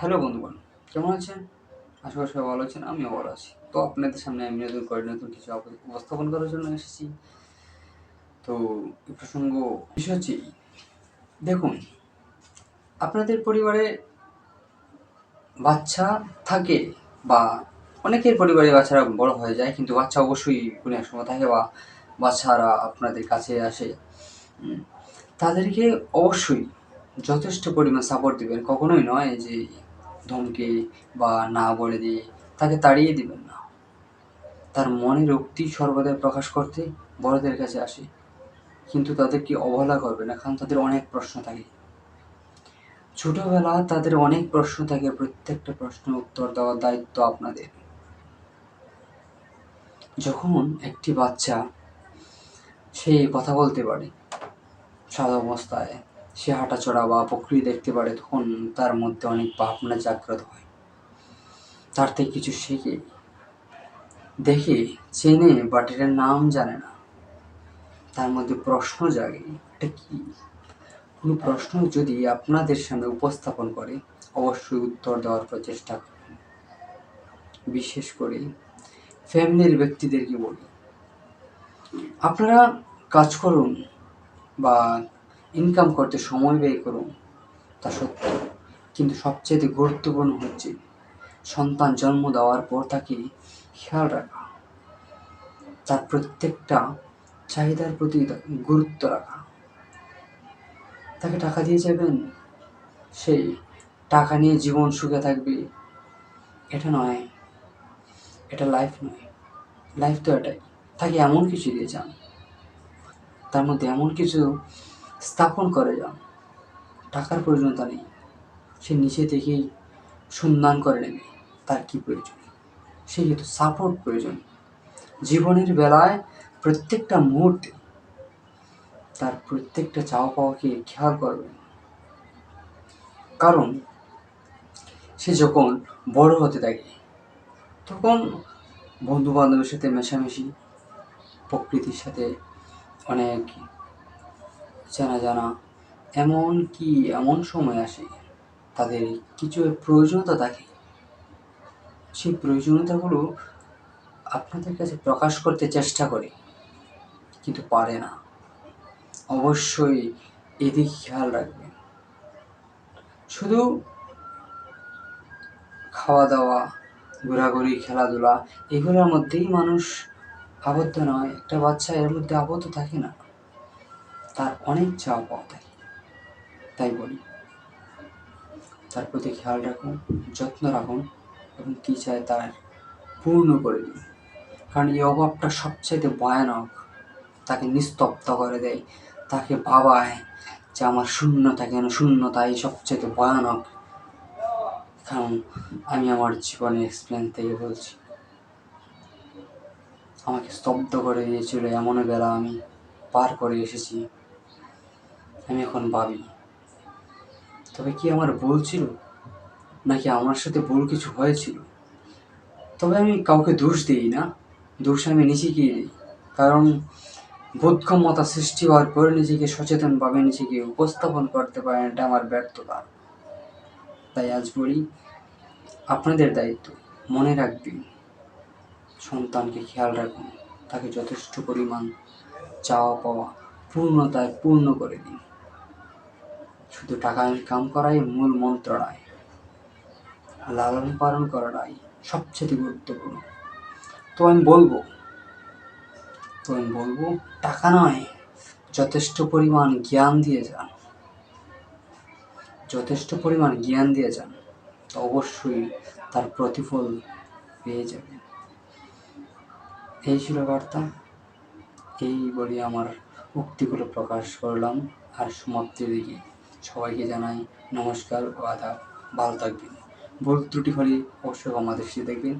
Hello বন্ধুগণ, কেমন আছেন? আশা করি সবাই ভালো আছেন, আমিও ভালো আছি। তো আপনাদের সামনে আমি নতুন কিছু উপস্থাপন করার জন্য এসেছি। তো এই প্রসঙ্গ বিষয় হচ্ছে দেখুন, আপনাদের পরিবারে বাচ্চা থাকে বা অনেকের পরিবারে বাচ্চারা বড় হয়ে যায়, কিন্তু বাচ্চা অবশ্যই কোনো এক সময় থাকে বা বাচ্চারা আপনাদের কাছে আসে। তাদেরকে অবশ্যই যথেষ্ট পরিমাণ সাপোর্ট দিবেন। কখনোই নয় যে ধমকে বা না বলে দিয়ে তাকে তাড়িয়ে দিবেন না। তার মনের উক্তি সর্বদাই প্রকাশ করতে বড়দের কাছে আসে, কিন্তু তাদেরকে অবহেলা করবে না, কারণ তাদের অনেক প্রশ্ন থাকে। ছোটবেলা তাদের অনেক প্রশ্ন থাকে, প্রত্যেকটা প্রশ্নের উত্তর দেওয়ার দায়িত্ব আপনাদের। যখন একটি বাচ্চা সে কথা বলতে পারে সাদা অবস্থায়, সে হাঁটাচলা বা প্রকৃতি দেখতে পারে, তখন তার মধ্যে অনেক ভাবনা জাগ্রত হয়। তার থেকে কিছু শেখে, দেখে, চেনে, বাট এটার নাম জানে না। তার মধ্যে প্রশ্ন জাগে, এটা কি? কোনো প্রশ্ন যদি আপনাদের সামনে উপস্থাপন করে, অবশ্যই উত্তর দেওয়ার প্রচেষ্টা করবেন। বিশেষ করে ফ্যামিলির ব্যক্তিদেরকে বলি, আপনারা কাজ করুন বা ইনকাম করতে সময় ব্যয় করুন, তা সত্য, কিন্তু সবচেয়ে গুরুত্বপূর্ণ হচ্ছে সন্তান জন্ম দেওয়ার পর তাকে খেয়াল রাখা, তার প্রত্যেকটা চাহিদার প্রতি গুরুত্ব রাখা। তাকে টাকা দিয়ে যাবেন, সেই টাকা নিয়ে জীবন সুখে থাকবে, এটা নয়, এটা লাইফ নয়। লাইফ তো এটাই। তাকে এমন কিছু দিয়ে যান, তার মধ্যে এমন কিছু স্থাপন করে যান, টাকার প্রয়োজনীয়তা নেই। সে নিচে থেকেই সন্ধান করে নেবে তার কী প্রয়োজন, সে কিন্তু সাপোর্ট প্রয়োজন। জীবনের বেলায় প্রত্যেকটা মুহূর্তে তার প্রত্যেকটা চাওয়া পাওয়াকে খেয়াল করবেন, কারণ সে যখন বড় হতে থাকে তখন বন্ধু বান্ধবের সাথে মেশামেশি, প্রকৃতির সাথে অনেক জানা জানা, এমন সময় আসে তাদের কিছু প্রয়োজনীয়তা থাকে। সেই প্রয়োজনীয়তাগুলো আপনাদের কাছে প্রকাশ করতে চেষ্টা করে, কিন্তু পারে না। অবশ্যই এদিক খেয়াল রাখবেন। শুধু খাওয়া দাওয়া, ঘোরাঘুরি, খেলাধুলা, এগুলোর মধ্যেই মানুষ আবদ্ধ নয়। একটা বাচ্চা এর মধ্যে আবদ্ধ থাকে না, তার অনেক চাওয়া পাওয়া থাকে। তাই বলি, তার প্রতি খেয়াল রাখুন, যত্ন রাখুন এবং কী চায় তার পূর্ণ করে দিন। কারণ এই অভাবটা সবচাইতে ভয়ানক, তাকে নিস্তব্ধ করে দেয়, তাকে ভাবায় যে আমার শূন্যতা কেন, শূন্যতা এই সবচেয়ে ভয়ানক। কারণ আমি আমার জীবনের এক্সপিরিয়েন্স থেকে বলছি, আমাকে স্তব্ধ করে দিয়েছিল এমন বেলা আমি পার করে এসেছি। আমি এখন ভাবি, তবে কি আমার ভুল ছিল, নাকি আমার সাথে ভুল কিছু হয়েছিল? তবে আমি কাউকে দোষ দিই না, দোষ আমি নিজেকেই দিই। কারণ বোধগম্যতা সৃষ্টি হওয়ার পরে নিজেকে সচেতনভাবে নিজেকে উপস্থাপন করতে পারেন, এটা আমার ব্যর্থতা। তাই আজ বলি, আপনাদের দায়িত্ব, মনে রাখবেন, সন্তানকে খেয়াল রাখুন, তাকে যথেষ্ট পরিমাণ চাওয়া পাওয়া পূর্ণতায় পূর্ণ করে দিন। শুধু টাকা ইনকাম করাই মূল মন্ত্র নয়, লালন পালন করাটাই সবচেয়ে গুরুত্বপূর্ণ। তো আমি বলবো টাকা নয়, যথেষ্ট পরিমাণ জ্ঞান দিয়ে যান, যথেষ্ট পরিমাণ জ্ঞান দিয়ে যান, তো অবশ্যই তার প্রতিফল পেয়ে যাবেন। এই ছিল বার্তা, এই বলে আমার উক্তিগুলো প্রকাশ করলাম। আর সমাপ্তির দিকে সবাইকে জানাই নমস্কার ও আদাব। ভালো থাকবেন। ভুল ত্রুটি হলে অবশ্যই ক্ষমা দৃষ্টিতে দেখবেন।